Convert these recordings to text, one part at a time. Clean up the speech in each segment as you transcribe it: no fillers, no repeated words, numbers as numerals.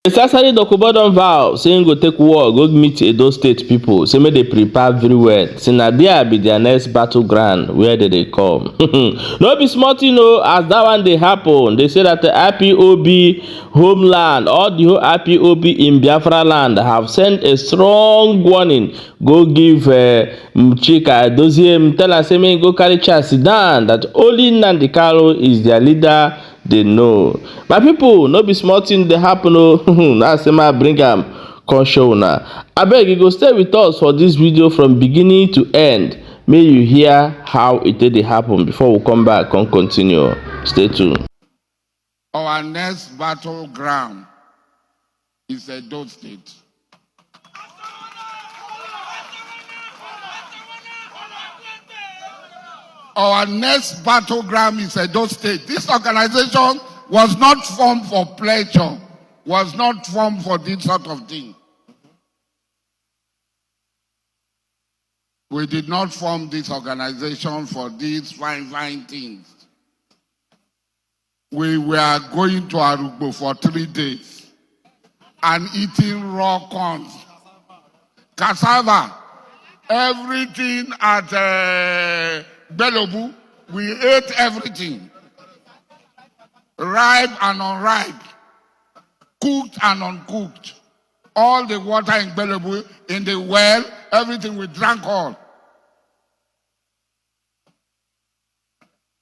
The Asari Dokubo don vow saying go take war go meet Edo State people say make they prepare very well say na there be their next battleground where they dey come. No be small thing o, as that one dey happen they say that the Ipob homeland all the whole Ipob in Biafra land have sent a strong warning go give Chika Edoziem'S tell am say make he go carry chair sit down that only Nnamdi Kanu is their leader. They know. My people, no be small thing dey happen o. That's say I bring am come show una. Abeg you go stay with us for this video from beginning to end. May you hear how it dey happen before we come back and continue. Stay tuned. Our next battleground is Edo State. Our next battleground is Edo State. This organization was not formed for pleasure, was not formed for this sort of thing. We did not form this organization for these fine things. We were going to Arugbo for 3 days and eating raw corn, cassava, everything at Belobu. We ate everything, ripe and unripe, cooked and uncooked. All the water in Belobu, in the well, everything we drank all.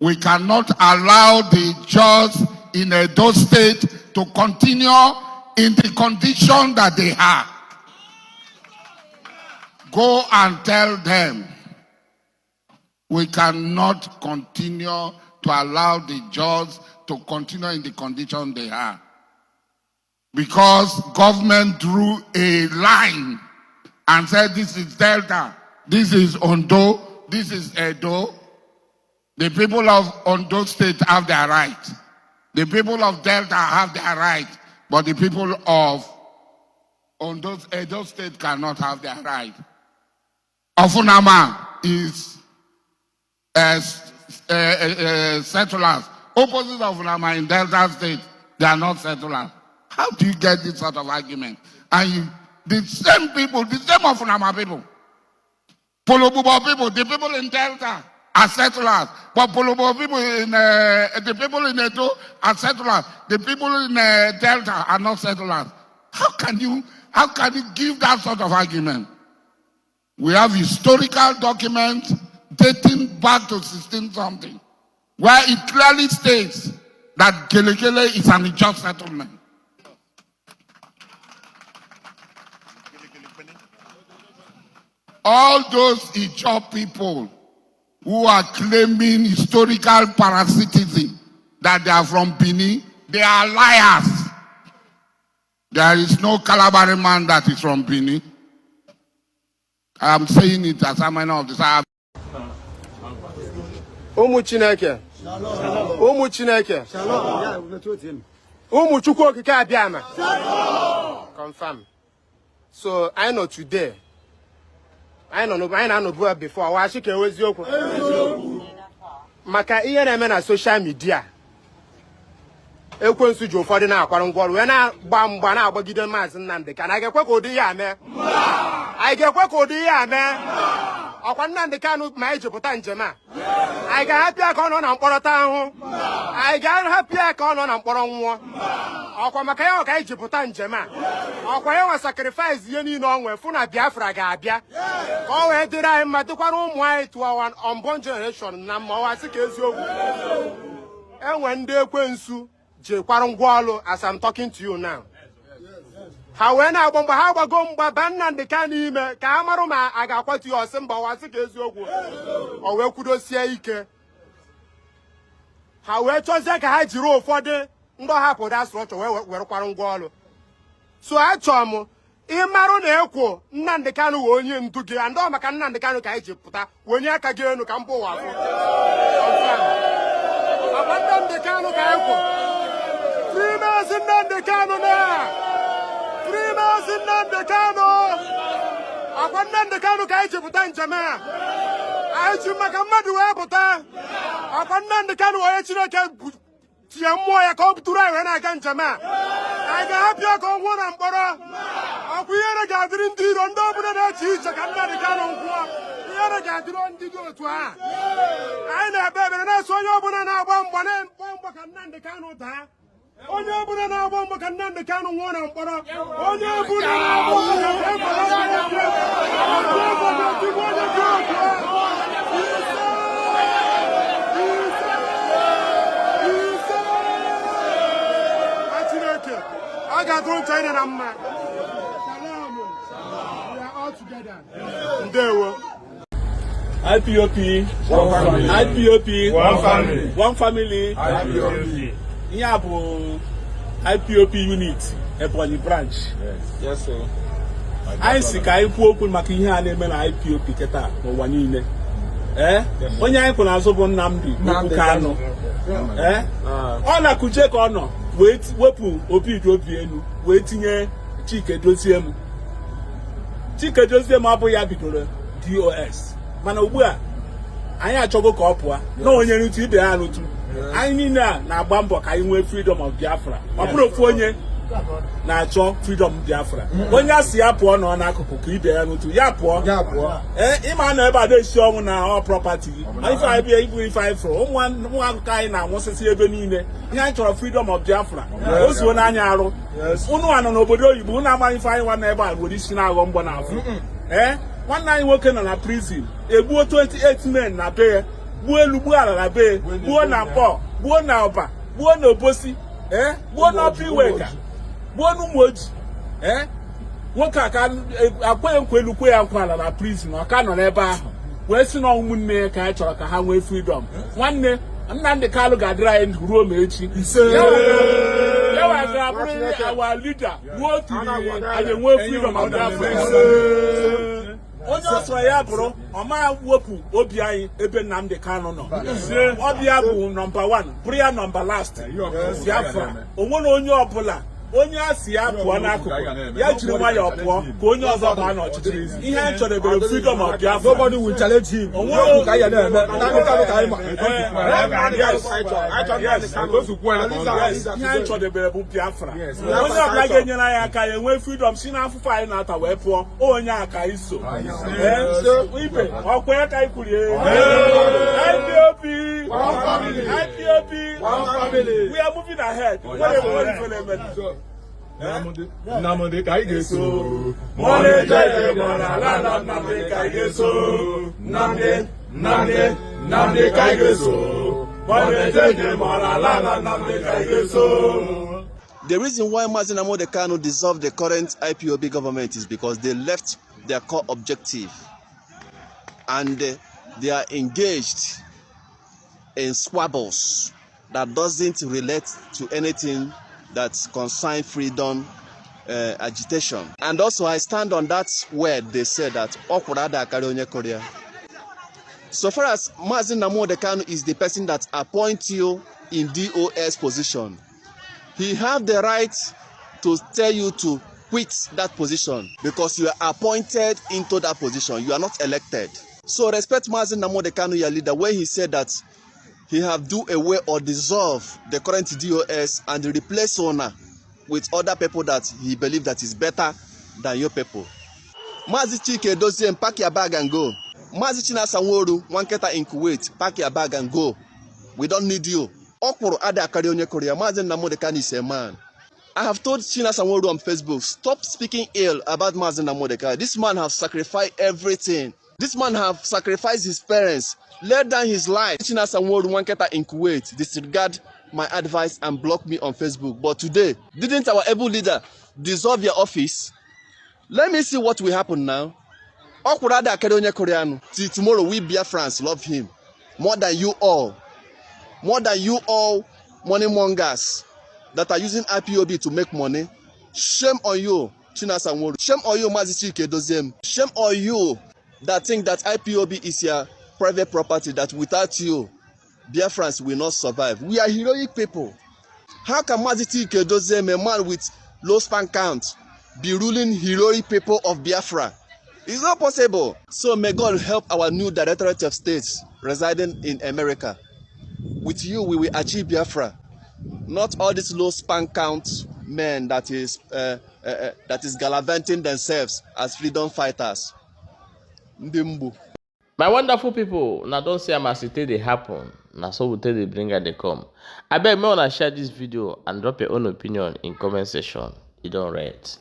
We cannot allow the Jaws in Edo State to continue in the condition that they are. Go and tell them we cannot continue to allow the Jaws to continue in the condition they are. Because government drew a line and said this is Delta, this is Ondo, this is Edo. The people of Ondo State have their right. The people of Delta have their right. But the people of Edo State cannot have their right. Ofunama is settlers. Opposite of Ofunama in Delta State, they are not settlers. How do you get this sort of argument? And the same people, the same Ofunama people, Polobubo people, the people in Delta are settlers, but Polobo people the people in Edo are settlers. The people in Delta are not settlers. How can you give that sort of argument? We have historical documents dating back to 16 something, where it clearly states that Gelekele is an unjust settlement. All those Ipob people who are claiming historical parasitism, that they are from Benin, they are liars. There is no Calabari man that is from Benin. I am saying it as a man of the South. Umu Chineke. Umu Chineke. Umu Chukwu Okike Abịama. Confirm. So I know today. I know before. Washi ke eziokwu. Maka ihe na-eme na social media. Ekwensu ji ụfọdụ na-akwara ngwọrụ wee na-agba mgba na-agbagide Maazị Nnamdi Kanu. Anyị ga-ekwe ka ụdị ya ame. Anyị ga-ekwe ka ụdị ya ame. Ọkwa Nnamdi Kanu ma anyị jepụta njem a. Anyị ga-ahapụ ya ka ọ nọ na mkpọrọta ahụ. Anyị ga-ahapụ ya ka ọ nọ na mkpọrọ nwụọ. Ọkwa maka ya ka anyị jepụta njem a. Ọkwa ya nwa sacrifice ihe niile ọ nwe fụ na Biafra ga-abịa. Ka ọ wee dịrị anyị mma dịkwara ụmụ anyị to our unborn generation na mma ọwa sị ka eziokwu. Enwe ndị ekwensu jekwara ngwaọlụ as I'm talking to you now. Ha wee na-agba mgbe ha gbago mgba ba Nnamdi Kanu ime ka ha marụ ma a ga-akwatu ya ọsị mba ọwa sị ka eziokwu. O wee kwudosie ike. Ha wee chọzie ka ha jiri ụfọdụ ndị ọhapụ da structure wee werekwara ngwaọlụ. So achọọ m ịmarụ na ekwo Nnamdi Kanu wee onye ndu gị ndị ọ maka Nnamdi Kanu ka anyị ji pụta wenye aka gị enu ka mba ụwa afọ. Maka Nnamdi Kanu ka ekwo. Free Maazị Nnamdi Kanu na! Free Maazị Nnamdi Kanu! Akwa Nnamdi Kanu ka anyị ji pụta njem a. Anyị ji maka mmadụ wee pụta. Akwa Nnamdi Kanu onye Chineke tie mmụọ ya ka ọ bụtụrụ anyị wee na-aga njem a. anyị ga-ahapịa ka ọ nwụọ na mkpọrọ ọkwa ihere ga-adịrị ndị iro ndị ọbụla na-eche iche ka Nnamdi Kanu nwụọ ihere ga-adịrị ndị dị otu a anyị na-ekpe ekpere na-eso onye ọbụla na-agba mgba ka Nnamdi Kanu daa onye ọbụla na-agba mgba ka Nnamdi Kanu nwụọ na mkpọrọ onye ọbụla na-agba mgba I got to China na mma. Salam. We are all together. Ndewo. IPOP, one family. IPOP, one family. One family. IPOP. Here bụ IPOP unit, Ebonyi branch. Yes, sir. Anyị si ka anyị kwuo okwu maka ihe a na-eme na IPOP keta n'ụwa niile. Onye anyị kwụ n'azụ bụ Nnamdi Kanu. Ọ na-akụje ka ọ nọ. Wepụ obi elu wee tinye Edoziem'S. Edoziem'S abụghị ya bidoro DOS mana ugbu a anyị achọgo ka ọ pụọ na onye nrutu ibe ya nrutu anyị niile a na-agba mbọ ka anyị nwee freedom of Biafra ọ bụrụ ofu onye na-achọ freedom Biafra onye a si ya pụọ nọ n'akụkụ ka ibe ya nrutu ya pụọ ịma na ebe a na-esi ọnwụ na ọ property ife anyị bịa ibu ife anyị fụrụ ụmụ akụkọ anyị na-anwụsịsị ebe niile ihe anyị chọrọ freedom of Biafra o zuo n'anya arụ unu anọ n'obodo oyibo unu amaghị ife anyị nwanne ebe a nwere isi na-aghọ mgbọ n'afọ nwanne anyị nwoke nọ na prison egbuo 28 men na be ya gbuo elu gbuo ala na be gbuo na Mkpọ gbuo na Ọba gbuo na Obosi gbuo na Ọpa Iweka gbuo na Ụmụoji nwoke a ka akweghị nkwa elu kwe ya nkwa ala na prison ọ ka nọ n'ebe ahụ wee sị na ụmụnne ya ka anyị chọrọ ka ha nwee freedom nwanne Nnamdi Kanu ga-adịrị anyị ndụ ruo ma echi ya ga-abụrụ awa leader ruo tiri anyị enwee freedom of Biafra onye ọ sọrọ ya bụrụ ọ ma wepụ obi anyị ebe Nnamdi Kanu nọ ọbịa bụ nọmba 1 bụrụ ya nọmba last Biafra o nwere onye ọbụla onye a si ya pụọ n'akụkụ ya jiri nwayọọ pụọ ka onye ọzọ baa n'ọchịchị ihe anyị chọrọ ebere freedom of Biafra nobody will challenge him ihe anyị chọrọ ebere bụ Biafra onye ọbụla ga-enyere anyị aka ya enwee freedom si n'afụfụ anyị na-ata wee pụọ onye aka iso ibe ọkwa ya ka anyị kwurie IPOP we are moving ahead Nnamdi ka anyị ga-eso Nnamdi ka anyị ga-eso. The reason why Mazi Nnamdi Kanu dissolved the current IPOB government is because they left their core objective and they are engaged in squabbles that doesn't relate to anything that concerns freedom agitation. And also I stand on that word they said that Okurada Akarionye Korea. So far as Mazi Nnamdi Kanu is the person that appoints you in DOS position, he have the right to tell you to quit that position because you are appointed into that position. You are not elected. So respect Mazi Nnamdi Kanu, your leader, where he said that he have do away or dissolve the current DOS and replace owner with other people that he believe that is better than your people. Mazi Edoziem'S, pack your bag and go. Mazi Chinasa Nworu, Wanketa in Kuwait, pack your bag and go. We don't need you. Okwuru Ada Akarionye Korea, Mazi Nnamdi Kanu is a man. I have told Chinasa Nworu on Facebook, stop speaking ill about Mazi Nnamdi Kanu. This man have sacrificed everything. This man have sacrificed his parents, laid down his life. Chinasa Nworu, Wanketa in Kuwait, disregard my advice and block me on Facebook. But today, didn't our able leader dissolve your office? Let me see what will happen now. Okwuru Ada Akarionye Korean. Till tomorrow, we Biafrans love him more than you all. More than you all money mongers that are using IPOB to make money. Shame on you, Chinasa Nworu. Shame on you, Mazi Edoziem'S. Shame on you that think that IPOB is your private property, that without you, Biafrans will not survive. We are heroic people. How can Mazi Edoziem'S, a man with low span count, be ruling heroic people of Biafra? It's not possible. So may God help our new Directorate of States residing in America. With you, we will achieve Biafra. Not all these low span count men that is gallivanting themselves as freedom fighters. Ndimbu. My wonderful people, now don't say I'm as it dey happen. Now so we tell the bringer they come. I beg me wanna share this video and drop your own opinion in comment section. You don't rate.